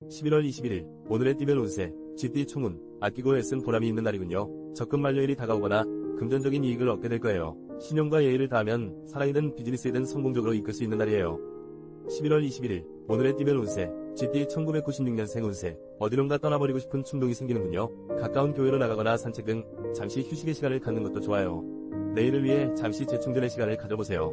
11월 21일, 오늘의 띠별 운세, 쥐띠 총운, 아끼고 애쓴 보람이 있는 날이군요. 적금 만료일이 다가오거나 금전적인 이익을 얻게 될 거예요. 신용과 예의를 다하면 살아있는 비즈니스이든 성공적으로 이끌 수 있는 날이에요. 11월 21일, 오늘의 띠별 운세, 쥐띠 1996년생 운세, 어디론가 떠나버리고 싶은 충동이 생기는군요. 가까운 교회로 나가거나 산책 등 잠시 휴식의 시간을 갖는 것도 좋아요. 내일을 위해 잠시 재충전의 시간을 가져보세요.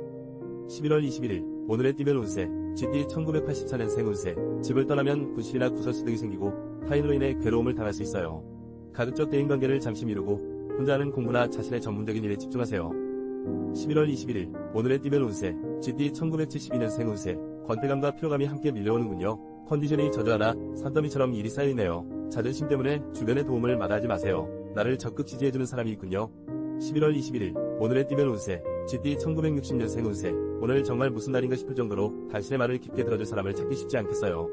11월 21일, 오늘의 띠별 운세, 쥐띠 1984년생 운세, 집을 떠나면 분실이나 구설수 등이 생기고 타인으로 인해 괴로움을 당할 수 있어요. 가급적 대인관계를 잠시 미루고 혼자 하는 공부나 자신의 전문적인 일에 집중하세요. 11월 21일, 오늘의 띠별 운세, 쥐띠 1972년생 운세, 권태감과 피로감이 함께 밀려오는군요. 컨디션이 저조하나 산더미처럼 일이 쌓이네요. 자존심 때문에 주변의 도움을 마다하지 마세요. 나를 적극 지지해주는 사람이 있군요. 11월 21일, 오늘의 띠별 운세, 쥐띠 1960년생 운세, 오늘 정말 무슨 날인가 싶을 정도로 당신의 말을 깊게 들어줄 사람을 찾기 쉽지 않겠어요.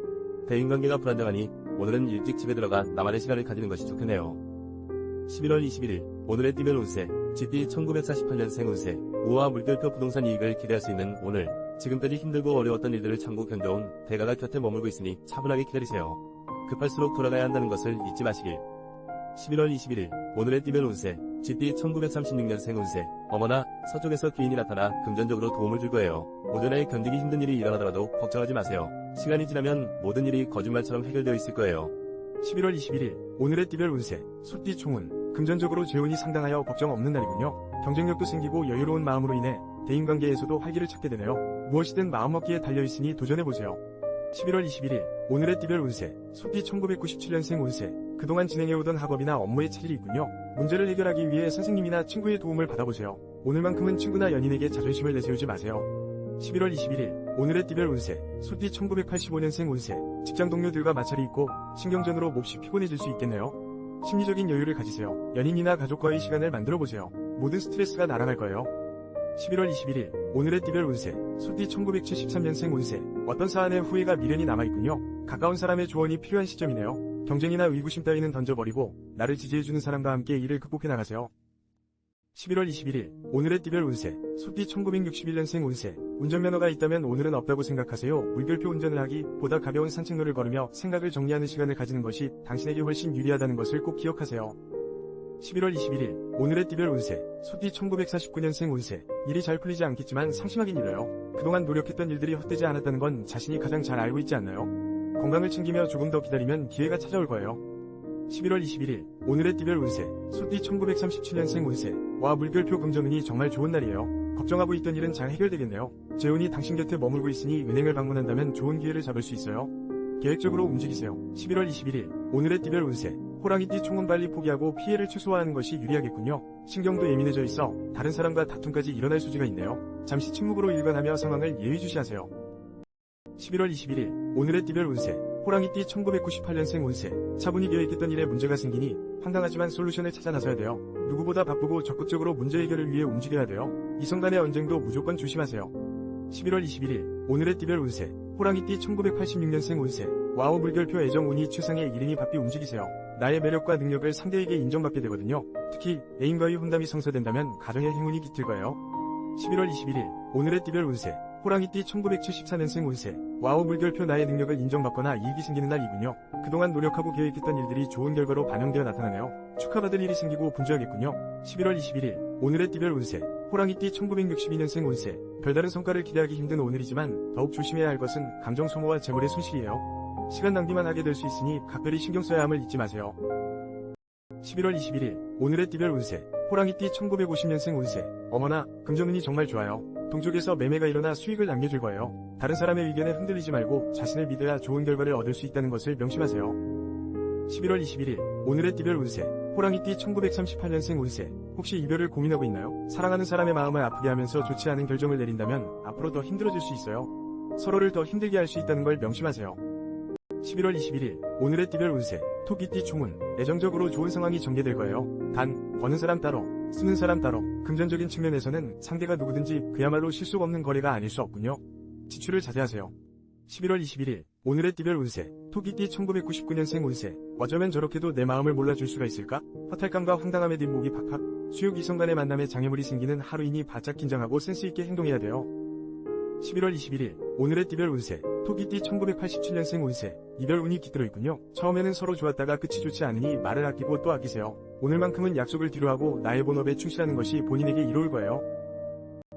대인관계가 불안정하니 오늘은 일찍 집에 들어가 나만의 시간을 가지는 것이 좋겠네요. 11월 21일, 오늘의 띠별 운세, 쥐띠 1948년생 운세, 우와 물결표 부동산 이익을 기대할 수 있는 오늘, 지금까지 힘들고 어려웠던 일들을 참고 견뎌온 대가가 곁에 머물고 있으니 차분하게 기다리세요. 급할수록 돌아가야 한다는 것을 잊지 마시길. 11월 21일, 오늘의 띠별 운세, 쥐띠 1936년생 운세, 어머나, 서쪽에서 귀인이 나타나 금전적으로 도움을 줄 거예요. 오전에 견디기 힘든 일이 일어나더라도 걱정하지 마세요. 시간이 지나면 모든 일이 거짓말처럼 해결되어 있을 거예요. 11월 21일, 오늘의 띠별 운세, 소띠 총운, 금전적으로 재운이 상당하여 걱정 없는 날이군요. 경쟁력도 생기고 여유로운 마음으로 인해 대인관계에서도 활기를 찾게 되네요. 무엇이든 마음먹기에 달려있으니 도전해보세요. 11월 21일, 오늘의 띠별 운세, 소띠 1997년생 운세, 그동안 진행해오던 학업이나 업무에 차질이 있군요. 문제를 해결하기 위해 선생님이나 친구의 도움을 받아보세요. 오늘만큼은 친구나 연인에게 자존심을 내세우지 마세요. 11월 21일, 오늘의 띠별 운세, 소띠 1985년생 운세, 직장 동료들과 마찰이 있고 신경전으로 몹시 피곤해질 수 있겠네요. 심리적인 여유를 가지세요. 연인이나 가족과의 시간을 만들어보세요. 모든 스트레스가 날아갈 거예요. 11월 21일, 오늘의 띠별 운세, 소띠 1973년생 운세, 어떤 사안에 후회가 미련이 남아있군요. 가까운 사람의 조언이 필요한 시점이네요. 경쟁이나 의구심 따위는 던져버리고 나를 지지해주는 사람과 함께 이를 극복해 나가세요. 11월 21일, 오늘의 띠별 운세, 소띠 1961년생 운세, 운전면허가 있다면 오늘은 없다고 생각하세요. 물결표 운전을 하기 보다 가벼운 산책로를 걸으며 생각을 정리하는 시간을 가지는 것이 당신에게 훨씬 유리하다는 것을 꼭 기억하세요. 11월 21일, 오늘의 띠별 운세, 소띠 1949년생 운세, 일이 잘 풀리지 않겠지만 상심하긴 일러요. 그동안 노력했던 일들이 헛되지 않았다는 건 자신이 가장 잘 알고 있지 않나요? 건강을 챙기며 조금 더 기다리면 기회가 찾아올 거예요. 11월 21일, 오늘의 띠별 운세, 소띠 1937년생 운세, 와 물결표 금전운이 정말 좋은 날이에요. 걱정하고 있던 일은 잘 해결되겠네요. 재운이 당신 곁에 머물고 있으니 은행을 방문한다면 좋은 기회를 잡을 수 있어요. 계획적으로 움직이세요. 11월 21일, 오늘의 띠별 운세, 호랑이띠 총은 빨리 포기하고 피해를 최소화하는 것이 유리하겠군요. 신경도 예민해져 있어 다른 사람과 다툼까지 일어날 소지가 있네요. 잠시 침묵으로 일관하며 상황을 예의주시하세요. 11월 21일, 오늘의 띠별 운세, 호랑이띠 1998년생 운세, 차분히 계획했던 일에 문제가 생기니 황당하지만 솔루션을 찾아 나서야 돼요. 누구보다 바쁘고 적극적으로 문제 해결을 위해 움직여야 돼요. 이성 간의 언쟁도 무조건 조심하세요. 11월 21일, 오늘의 띠별 운세, 호랑이띠 1986년생 운세, 와우 물결표 애정운이 최상의 이른이 바삐 움직이세요. 나의 매력과 능력을 상대에게 인정받게 되거든요. 특히 애인과의 혼담이 성사된다면 가정의 행운이 깃들 거예요. 11월 21일, 오늘의 띠별 운세, 호랑이띠 1974년생 운세, 와우 물결표 나의 능력을 인정받거나 이익이 생기는 날이군요. 그동안 노력하고 계획했던 일들이 좋은 결과로 반영되어 나타나네요. 축하받을 일이 생기고 분주하겠군요. 11월 21일, 오늘의 띠별 운세, 호랑이띠 1962년생 운세, 별다른 성과를 기대하기 힘든 오늘이지만 더욱 조심해야 할 것은 감정 소모와 재물의 손실이에요. 시간 낭비만 하게 될 수 있으니 각별히 신경 써야 함을 잊지 마세요. 11월 21일, 오늘의 띠별 운세, 호랑이띠 1950년생 운세, 어머나, 금전운이 정말 좋아요. 동쪽에서 매매가 일어나 수익을 남겨줄 거예요. 다른 사람의 의견에 흔들리지 말고 자신을 믿어야 좋은 결과를 얻을 수 있다는 것을 명심하세요. 11월 21일, 오늘의 띠별 운세, 호랑이띠 1938년생 운세, 혹시 이별을 고민하고 있나요? 사랑하는 사람의 마음을 아프게 하면서 좋지 않은 결정을 내린다면 앞으로 더 힘들어질 수 있어요. 서로를 더 힘들게 할 수 있다는 걸 명심하세요. 11월 21일, 오늘의 띠별 운세, 토끼띠 총운, 애정적으로 좋은 상황이 전개될 거예요. 단, 버는 사람 따로, 쓰는 사람 따로, 금전적인 측면에서는 상대가 누구든지 그야말로 실속 없는 거래가 아닐 수 없군요. 지출을 자제하세요. 11월 21일, 오늘의 띠별 운세, 토끼띠 1999년생 운세, 어쩌면 저렇게도 내 마음을 몰라줄 수가 있을까? 허탈감과 황당함에 뒷목이 팍팍, 수육 이성 간의 만남에 장애물이 생기는 하루이니 바짝 긴장하고 센스있게 행동해야 돼요. 11월 21일 오늘의 띠별 운세 토끼띠 1987년생 운세 이별 운이 깃들어 있군요. 처음에는 서로 좋았다가 끝이 좋지 않으니 말을 아끼고 또 아끼세요. 오늘만큼은 약속을 뒤로하고 나의 본업에 충실하는 것이 본인에게 이로울 거예요.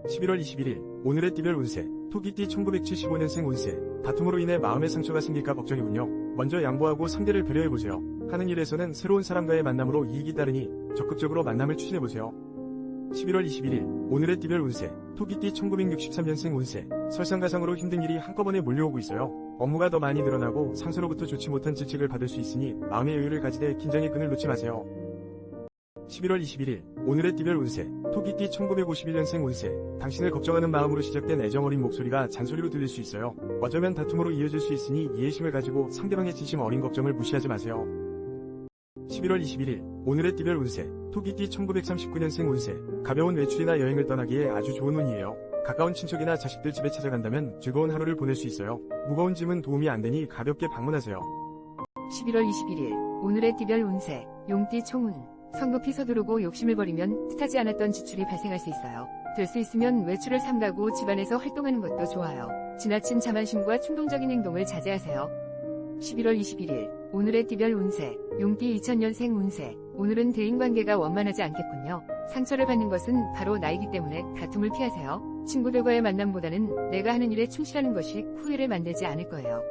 11월 21일 오늘의 띠별 운세 토끼띠 1975년생 운세 다툼으로 인해 마음의 상처가 생길까 걱정이군요. 먼저 양보하고 상대를 배려해보세요. 하는 일에서는 새로운 사람과의 만남으로 이익이 따르니 적극적으로 만남을 추진해보세요. 11월 21일 오늘의 띠별 운세 토끼띠 1963년생 운세 설상가상으로 힘든 일이 한꺼번에 몰려오고 있어요. 업무가 더 많이 늘어나고 상사로부터 좋지 못한 질책을 받을 수 있으니 마음의 여유를 가지되 긴장의 끈을 놓지 마세요. 11월 21일 오늘의 띠별 운세 토끼띠 1951년생 운세 당신을 걱정하는 마음으로 시작된 애정어린 목소리가 잔소리로 들릴 수 있어요. 어쩌면 다툼으로 이어질 수 있으니 이해심을 가지고 상대방의 진심 어린 걱정을 무시하지 마세요. 11월 21일 오늘의 띠별 운세 토끼띠 1939년생 운세 가벼운 외출이나 여행을 떠나기에 아주 좋은 운이에요. 가까운 친척이나 자식들 집에 찾아간다면 즐거운 하루를 보낼 수 있어요. 무거운 짐은 도움이 안 되니 가볍게 방문하세요. 11월 21일 오늘의 띠별 운세 용띠 총운 성급히 서두르고 욕심을 버리면 뜻하지 않았던 지출이 발생할 수 있어요. 될 수 있으면 외출을 삼가고 집안에서 활동하는 것도 좋아요. 지나친 자만심과 충동적인 행동을 자제하세요. 11월 21일 오늘의 띠별 운세 용띠 2000년생 운세 오늘은 대인관계가 원만하지 않겠군요. 상처를 받는 것은 바로 나이기 때문에 다툼을 피하세요. 친구들과의 만남보다는 내가 하는 일에 충실하는 것이 후회를 만들지 않을 거예요.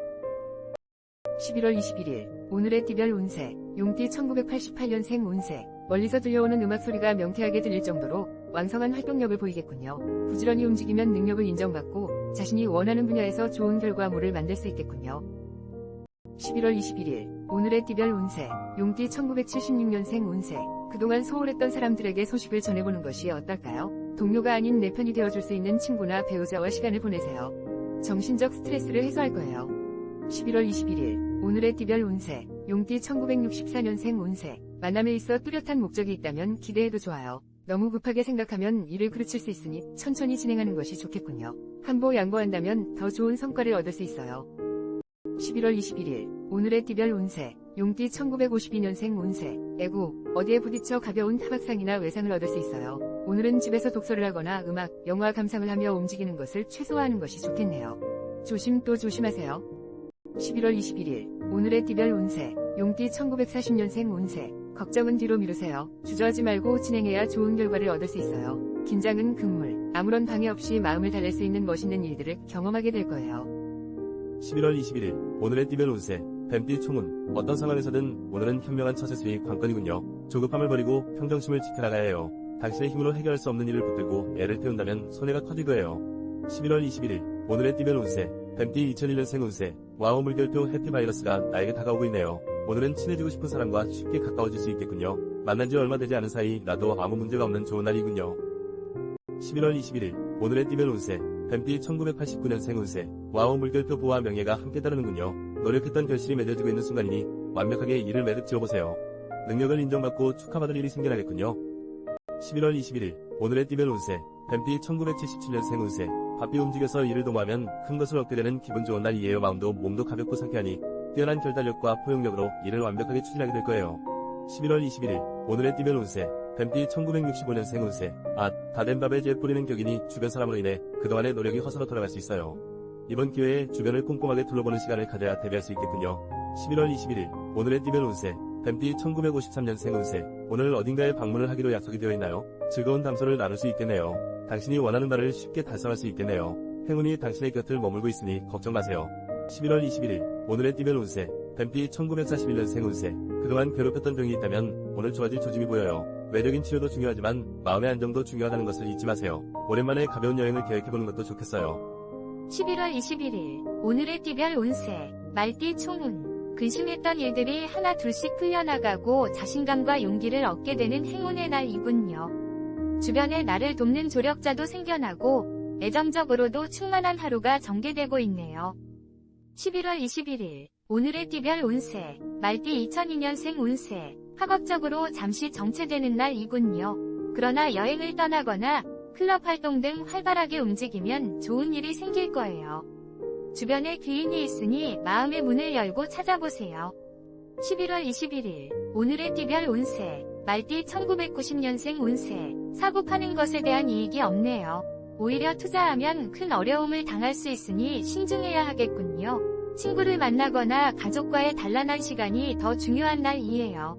11월 21일 오늘의 띠별 운세 용띠 1988년생 운세 멀리서 들려오는 음악 소리가 명쾌하게 들릴 정도로 왕성한 활동력을 보이겠군요. 부지런히 움직이면 능력을 인정받고 자신이 원하는 분야에서 좋은 결과물을 만들 수 있겠군요. 11월 21일 오늘의 띠별 운세 용띠 1976년생 운세 그동안 소홀했던 사람들에게 소식을 전해보는 것이 어떨까요? 동료가 아닌 내 편이 되어줄 수 있는 친구나 배우자와 시간을 보내세요. 정신적 스트레스를 해소할 거예요. 11월 21일 오늘의 띠별 운세 용띠 1964년생 운세 만남에 있어 뚜렷한 목적이 있다면 기대해도 좋아요. 너무 급하게 생각하면 일을 그르칠 수 있으니 천천히 진행하는 것이 좋겠군요. 한보 양보한다면 더 좋은 성과를 얻을 수 있어요. 11월 21일 오늘의 띠별 운세 용띠 1952년생 운세 애구 어디에 부딪혀 가벼운 타박상이나 외상을 얻을 수 있어요. 오늘은 집에서 독서를 하거나 음악, 영화 감상을 하며 움직이는 것을 최소화하는 것이 좋겠네요. 조심 또 조심하세요. 11월 21일 오늘의 띠별 운세 용띠 1940년생 운세 걱정은 뒤로 미루세요. 주저하지 말고 진행해야 좋은 결과를 얻을 수 있어요. 긴장은 금물 아무런 방해 없이 마음을 달랠 수 있는 멋있는 일들을 경험하게 될 거예요. 11월 21일 오늘의 띠별 운세 뱀띠 총운 어떤 상황에서든 오늘은 현명한 처세술이 관건이군요. 조급함을 버리고 평정심을 지켜나가야 해요. 당신의 힘으로 해결할 수 없는 일을 붙들고 애를 태운다면 손해가 커질 거예요. 11월 21일 오늘의 띠별 운세 뱀띠 2001년생 운세 와우 물결표 해피바이러스가 나에게 다가오고 있네요. 오늘은 친해지고 싶은 사람과 쉽게 가까워질 수 있겠군요. 만난 지 얼마 되지 않은 사이 나도 아무 문제가 없는 좋은 날이군요. 11월 21일 오늘의 띠별 운세 뱀띠 1989년생 운세 와우 물결표 부와 명예가 함께 따르는군요. 노력했던 결실이 맺어지고 있는 순간이니 완벽하게 일을 매듭 지어보세요. 능력을 인정받고 축하받을 일이 생겨나겠군요. 11월 21일 오늘의 띠별 운세 뱀띠 1977년생 운세 바삐 움직여서 일을 도모하면 큰 것을 얻게 되는 기분 좋은 날이에요. 마음도 몸도 가볍고 상쾌하니 뛰어난 결단력과 포용력으로 일을 완벽하게 추진하게 될 거예요. 11월 21일 오늘의 띠별 운세 뱀띠 1965년생 운세 다 된 밥에 재 뿌리는 격이니 주변 사람으로 인해 그동안의 노력이 허수로 돌아갈 수 있어요. 이번 기회에 주변을 꼼꼼하게 둘러보는 시간을 가져야 대비할 수 있겠군요. 11월 21일 오늘의 띠별 운세 뱀띠 1953년생 운세 오늘 어딘가에 방문을 하기로 약속이 되어 있나요? 즐거운 담소를 나눌 수 있겠네요. 당신이 원하는 바를 쉽게 달성할 수 있겠네요. 행운이 당신의 곁을 머물고 있으니 걱정 마세요. 11월 21일 오늘의 띠별 운세 뱀띠 1941년생 운세 그동안 괴롭혔던 병이 있다면 오늘 좋아질 조짐이 보여요. 외적인 치료도 중요하지만 마음의 안정도 중요하다는 것을 잊지 마세요. 오랜만에 가벼운 여행을 계획해보는 것도 좋겠어요. 11월 21일 오늘의 띠별 운세 말띠 총운 근심했던 일들이 하나 둘씩 풀려나가고 자신감과 용기를 얻게 되는 행운의 날이군요. 주변에 나를 돕는 조력자도 생겨나고 애정적으로도 충만한 하루가 전개되고 있네요. 11월 21일 오늘의 띠별 운세 말띠 2002년생 운세 학업적으로 잠시 정체되는 날이군요. 그러나 여행을 떠나거나 클럽 활동 등 활발하게 움직이면 좋은 일이 생길 거예요. 주변에 귀인이 있으니 마음의 문을 열고 찾아보세요. 11월 21일 오늘의 띠별 운세 말띠 1990년생 운세 사고 파는 것에 대한 이익이 없네요. 오히려 투자하면 큰 어려움을 당할 수 있으니 신중해야 하겠군요. 친구를 만나거나 가족과의 단란한 시간이 더 중요한 날이에요.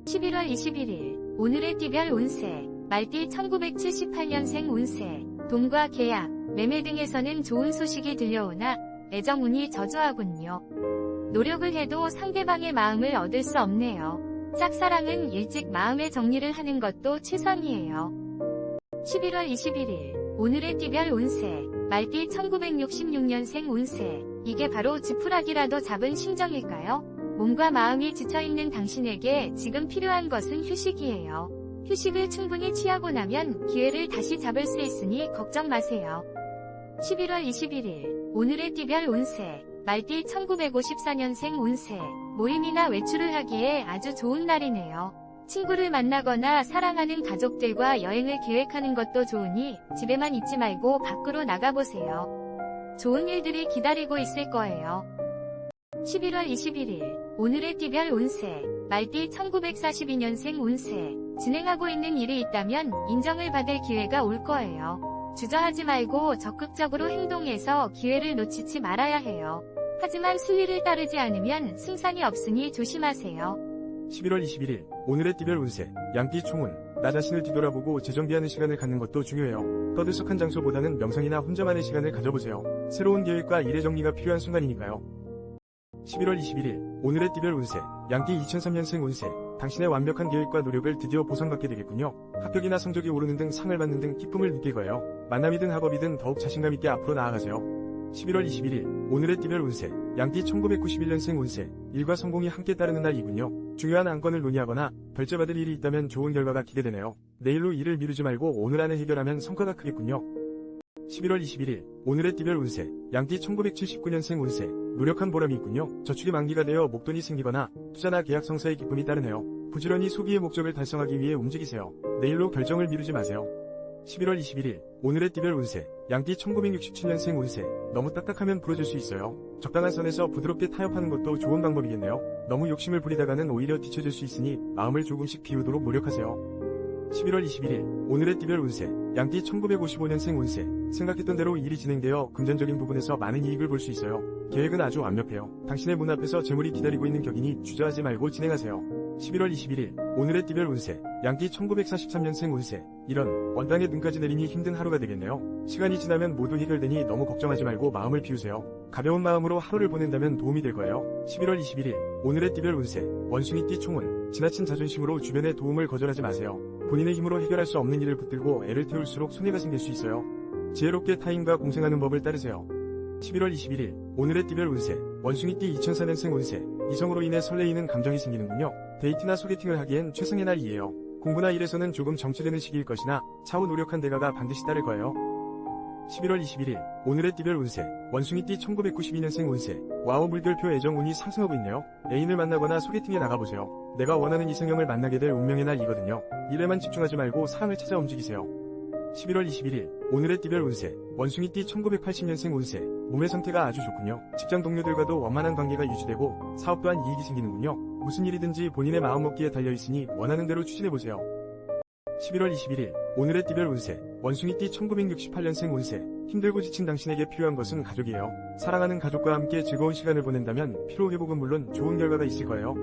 11월 21일 오늘의 띠별 운세 말띠 1978년생 운세 돈과 계약, 매매 등에서는 좋은 소식이 들려오나 애정운이 저조하군요. 노력을 해도 상대방의 마음을 얻을 수 없네요. 짝사랑은 일찍 마음의 정리를 하는 것도 최선이에요. 11월 21일 오늘의 띠별 운세 말띠 1966년생 운세 이게 바로 지푸라기라도 잡은 심정일까요? 몸과 마음이 지쳐있는 당신에게 지금 필요한 것은 휴식이에요. 휴식을 충분히 취하고 나면 기회를 다시 잡을 수 있으니 걱정 마세요. 11월 21일 오늘의 띠별 운세 말띠 1954년생 운세 모임이나 외출을 하기에 아주 좋은 날이네요. 친구를 만나거나 사랑하는 가족들과 여행을 계획하는 것도 좋으니 집에만 있지 말고 밖으로 나가보세요. 좋은 일들이 기다리고 있을 거예요. 11월 21일 오늘의 띠별 운세 말띠 1942년생 운세 진행하고 있는 일이 있다면 인정을 받을 기회가 올 거예요. 주저하지 말고 적극적으로 행동해서 기회를 놓치지 말아야 해요. 하지만 순리를 따르지 않으면 승산이 없으니 조심하세요. 11월 21일 오늘의 띠별 운세 양띠 총운 나 자신을 뒤돌아보고 재정비하는 시간을 갖는 것도 중요해요. 떠들썩한 장소보다는 명상이나 혼자만의 시간을 가져보세요. 새로운 계획과 일의 정리가 필요한 순간이니까요. 11월 21일 오늘의 띠별 운세 양띠 2003년생 운세 당신의 완벽한 계획과 노력을 드디어 보상받게 되겠군요. 합격이나 성적이 오르는 등 상을 받는 등 기쁨을 느낄 거예요. 만남이든 학업이든 더욱 자신감 있게 앞으로 나아가세요. 11월 21일 오늘의 띠별 운세 양띠 1991년생 운세 일과 성공이 함께 따르는 날이군요. 중요한 안건을 논의하거나 결제받을 일이 있다면 좋은 결과가 기대되네요. 내일로 일을 미루지 말고 오늘 안에 해결하면 성과가 크겠군요. 11월 21일 오늘의 띠별 운세 양띠 1979년생 운세 노력한 보람이 있군요. 저축이 만기가 되어 목돈이 생기거나 투자나 계약 성사의 기쁨이 따르네요. 부지런히 소비의 목적을 달성하기 위해 움직이세요. 내일로 결정을 미루지 마세요. 11월 21일 오늘의 띠별 운세 양띠 1967년생 운세 너무 딱딱하면 부러질 수 있어요. 적당한 선에서 부드럽게 타협하는 것도 좋은 방법이겠네요. 너무 욕심을 부리다가는 오히려 뒤처질 수 있으니 마음을 조금씩 비우도록 노력하세요. 11월 21일 오늘의 띠별 운세 양띠 1955년생 운세 생각했던 대로 일이 진행되어 금전적인 부분에서 많은 이익을 볼 수 있어요. 계획은 아주 완벽해요. 당신의 문 앞에서 재물이 기다리고 있는 격이니 주저하지 말고 진행하세요. 11월 21일 오늘의 띠별 운세 양띠 1943년생 운세 이런 원당의 눈까지 내리니 힘든 하루가 되겠네요. 시간이 지나면 모두 해결되니 너무 걱정하지 말고 마음을 비우세요. 가벼운 마음으로 하루를 보낸다면 도움이 될 거예요. 11월 21일 오늘의 띠별 운세 원숭이띠 총운 지나친 자존심으로 주변의 도움을 거절하지 마세요. 본인의 힘으로 해결할 수 없는 일을 붙들고 애를 태울수록 손해가 생길 수 있어요. 지혜롭게 타인과 공생하는 법을 따르세요. 11월 21일 오늘의 띠별 운세 원숭이띠 2004년생 운세 이성으로 인해 설레이는 감정이 생기는군요. 데이트나 소개팅을 하기엔 최상의 날이에요. 공부나 일에서는 조금 정체되는 시기일 것이나 차후 노력한 대가가 반드시 따를 거예요. 11월 21일 오늘의 띠별 운세 원숭이띠 1992년생 운세 와우 물결표 애정운이 상승하고 있네요. 애인을 만나거나 소개팅에 나가보세요. 내가 원하는 이상형을 만나게 될 운명의 날이거든요. 일에만 집중하지 말고 사랑을 찾아 움직이세요. 11월 21일 오늘의 띠별 운세 원숭이띠 1980년생 운세 몸의 상태가 아주 좋군요. 직장 동료들과도 원만한 관계가 유지되고 사업 또한 이익이 생기는군요. 무슨 일이든지 본인의 마음먹기에 달려있으니 원하는 대로 추진해보세요. 11월 21일 오늘의 띠별 운세 원숭이띠 1968년생 운세 힘들고 지친 당신에게 필요한 것은 가족이에요. 사랑하는 가족과 함께 즐거운 시간을 보낸다면 피로회복은 물론 좋은 결과가 있을 거예요.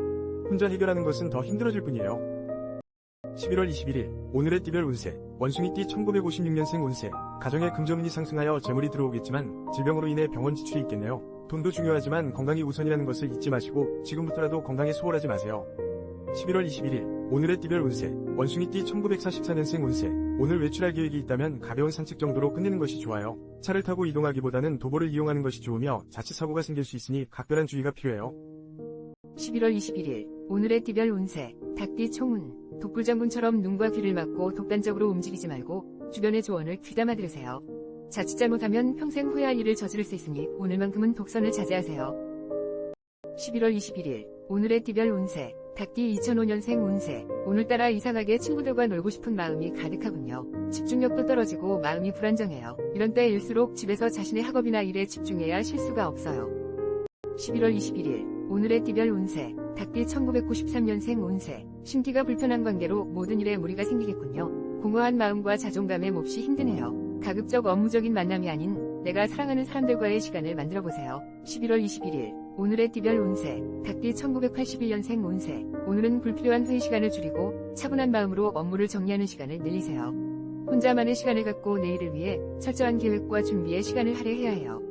혼자 해결하는 것은 더 힘들어질 뿐이에요. 11월 21일 오늘의 띠별 운세 원숭이띠 1956년생 운세 가정의 금전운이 상승하여 재물이 들어오겠지만 질병으로 인해 병원 지출이 있겠네요. 돈도 중요하지만 건강이 우선이라는 것을 잊지 마시고 지금부터라도 건강에 소홀하지 마세요. 11월 21일 오늘의 띠별 운세 원숭이띠 1944년생 운세 오늘 외출할 계획이 있다면 가벼운 산책 정도로 끝내는 것이 좋아요. 차를 타고 이동하기보다는 도보를 이용하는 것이 좋으며 자칫 사고가 생길 수 있으니 각별한 주의가 필요해요. 11월 21일 오늘의 띠별 운세 닭띠 총운 독불장군처럼 눈과 귀를 막고 독단적으로 움직이지 말고 주변의 조언을 귀담아 들으세요. 자칫 잘못하면 평생 후회할 일을 저지를 수 있으니 오늘만큼은 독선을 자제하세요. 11월 21일 오늘의 띠별 운세 닭띠 2005년생 운세 오늘따라 이상하게 친구들과 놀고 싶은 마음이 가득하군요. 집중력도 떨어지고 마음이 불안정해요. 이런 때일수록 집에서 자신의 학업이나 일에 집중해야 실수가 없어요. 11월 21일 오늘의 띠별 운세 닭띠 1993년생 운세 심기가 불편한 관계로 모든 일에 무리가 생기겠군요. 공허한 마음과 자존감에 몹시 힘드네요. 가급적 업무적인 만남이 아닌 내가 사랑하는 사람들과의 시간을 만들어 보세요. 11월 21일 오늘의 띠별 운세 닭띠 1981년생 운세 오늘은 불필요한 회의 시간을 줄이고 차분한 마음으로 업무를 정리하는 시간을 늘리세요. 혼자만의 시간을 갖고 내일을 위해 철저한 계획과 준비에 시간을 할애해야 해요.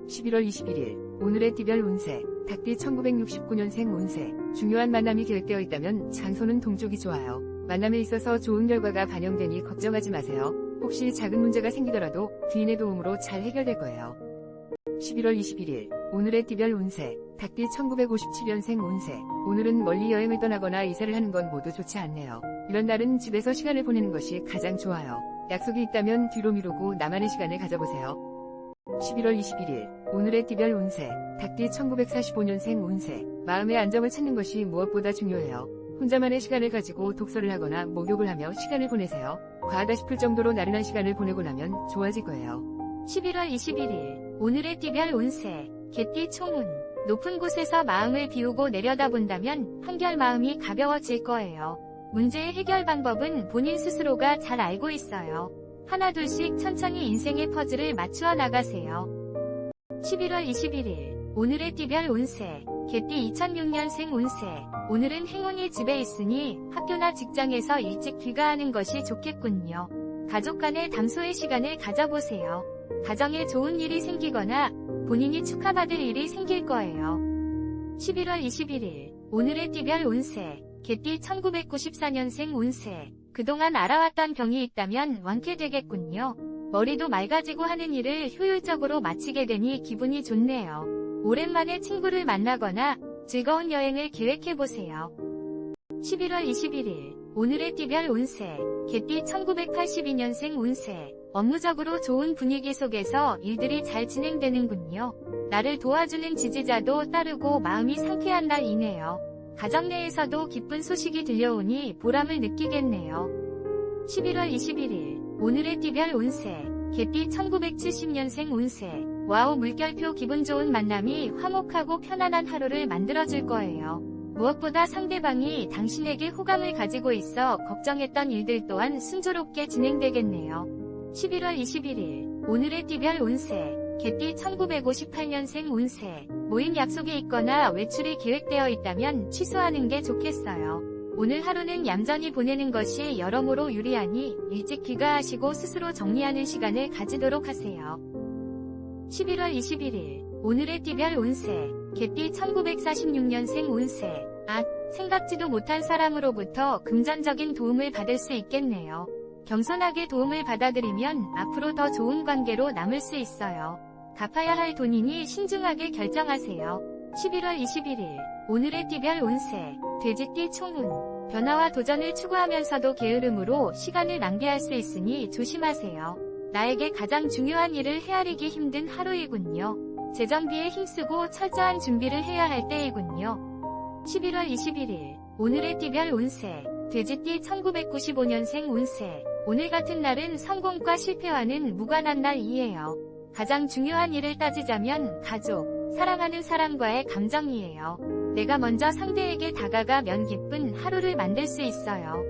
11월 21일 오늘의 띠별 운세 닭띠 1969년생 운세 중요한 만남이 계획되어 있다면 장소는 동쪽이 좋아요. 만남에 있어서 좋은 결과가 반영되니 걱정하지 마세요. 혹시 작은 문제가 생기더라도 귀인의 도움으로 잘 해결될 거예요. 11월 21일 오늘의 띠별 운세 닭띠 1957년생 운세 오늘은 멀리 여행을 떠나거나 이사를 하는 건 모두 좋지 않네요. 이런 날은 집에서 시간을 보내는 것이 가장 좋아요. 약속이 있다면 뒤로 미루고 나만의 시간을 가져보세요. 11월 21일 오늘의 띠별 운세 닭띠 1945년생 운세 마음의 안정을 찾는 것이 무엇보다 중요해요. 혼자만의 시간을 가지고 독서를 하거나 목욕을 하며 시간을 보내세요. 과하다 싶을 정도로 나른한 시간을 보내고 나면 좋아질 거예요. 11월 21일 오늘의 띠별 운세 개띠 총운 높은 곳에서 마음을 비우고 내려다본다면 한결 마음이 가벼워질 거예요. 문제의 해결 방법은 본인 스스로가 잘 알고 있어요. 하나둘씩 천천히 인생의 퍼즐을 맞추어 나가세요. 11월 21일 오늘의 띠별 운세 개띠 2006년생 운세 오늘은 행운이 집에 있으니 학교나 직장에서 일찍 귀가하는 것이 좋겠군요. 가족 간의 담소의 시간을 가져보세요. 가정에 좋은 일이 생기거나 본인이 축하받을 일이 생길 거예요. 11월 21일 오늘의 띠별 운세 개띠 1994년생 운세 그동안 알아왔던 병이 있다면 완쾌되겠군요. 머리도 맑아지고 하는 일을 효율적으로 마치게 되니 기분이 좋네요. 오랜만에 친구를 만나거나 즐거운 여행을 계획해보세요. 11월 21일 오늘의 띠별 운세 개띠 1982년생 운세 업무적으로 좋은 분위기 속에서 일들이 잘 진행되는군요. 나를 도와주는 지지자도 따르고 마음이 상쾌한 날이네요. 가정 내에서도 기쁜 소식이 들려오니 보람을 느끼겠네요. 11월 21일 오늘의 띠별 운세 개띠 1970년생 운세 와우 물결표 기분 좋은 만남이 화목하고 편안한 하루를 만들어줄 거예요. 무엇보다 상대방이 당신에게 호감을 가지고 있어 걱정했던 일들 또한 순조롭게 진행되겠네요. 11월 21일 오늘의 띠별 운세 개띠 1958년생 운세 모인 약속이 있거나 외출이 계획되어 있다면 취소하는 게 좋겠어요. 오늘 하루는 얌전히 보내는 것이 여러모로 유리하니 일찍 귀가하시고 스스로 정리하는 시간을 가지도록 하세요. 11월 21일 오늘의 띠별 운세 개띠 1946년생 운세 생각지도 못한 사람으로부터 금전적인 도움을 받을 수 있겠네요. 겸손하게 도움을 받아들이면 앞으로 더 좋은 관계로 남을 수 있어요. 갚아야 할 돈이니 신중하게 결정하세요. 11월 21일 오늘의 띠별 운세 돼지띠 총운 변화와 도전을 추구하면서도 게으름으로 시간을 낭비할 수 있으니 조심하세요. 나에게 가장 중요한 일을 헤아리기 힘든 하루이군요. 재정비에 힘쓰고 철저한 준비를 해야 할 때이군요. 11월 21일 오늘의 띠별 운세 돼지띠 1995년생 운세 오늘 같은 날은 성공과 실패와는 무관한 날이에요. 가장 중요한 일을 따지자면 가족, 사랑하는 사람과의 감정이에요. 내가 먼저 상대에게 다가가면 기쁜 하루를 만들 수 있어요.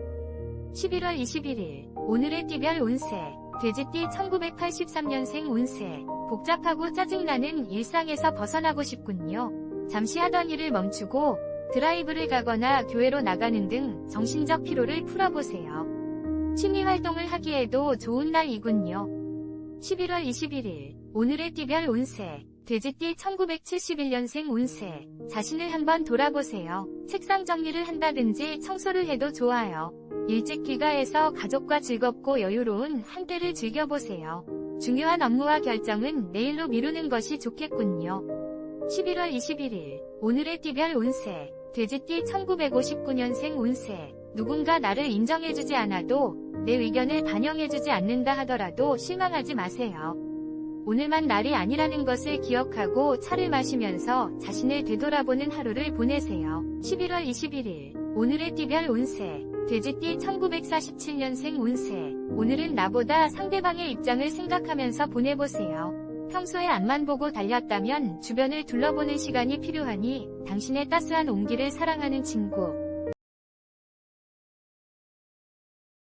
11월 21일 오늘의 띠별 운세 돼지띠 1983년생 운세 복잡하고 짜증나는 일상에서 벗어나고 싶군요. 잠시 하던 일을 멈추고 드라이브를 가거나 교회로 나가는 등 정신적 피로를 풀어보세요. 취미 활동을 하기에도 좋은 날이군요. 11월 21일 오늘의 띠별 운세 돼지띠 1971년생 운세 자신을 한번 돌아보세요. 책상 정리를 한다든지 청소를 해도 좋아요. 일찍 귀가해서 가족과 즐겁고 여유로운 한때를 즐겨보세요. 중요한 업무와 결정은 내일로 미루는 것이 좋겠군요. 11월 21일 오늘의 띠별 운세 돼지띠 1959년생 운세 누군가 나를 인정해주지 않아도 내 의견을 반영해주지 않는다 하더라도 실망하지 마세요. 오늘만 날이 아니라는 것을 기억하고 차를 마시면서 자신을 되돌아보는 하루를 보내세요. 11월 21일 오늘의 띠별 운세 돼지띠 1947년생 운세 오늘은 나보다 상대방의 입장을 생각하면서 보내보세요. 평소에 앞만 보고 달렸다면 주변을 둘러보는 시간이 필요하니 당신의 따스한 온기를 사랑하는 친구,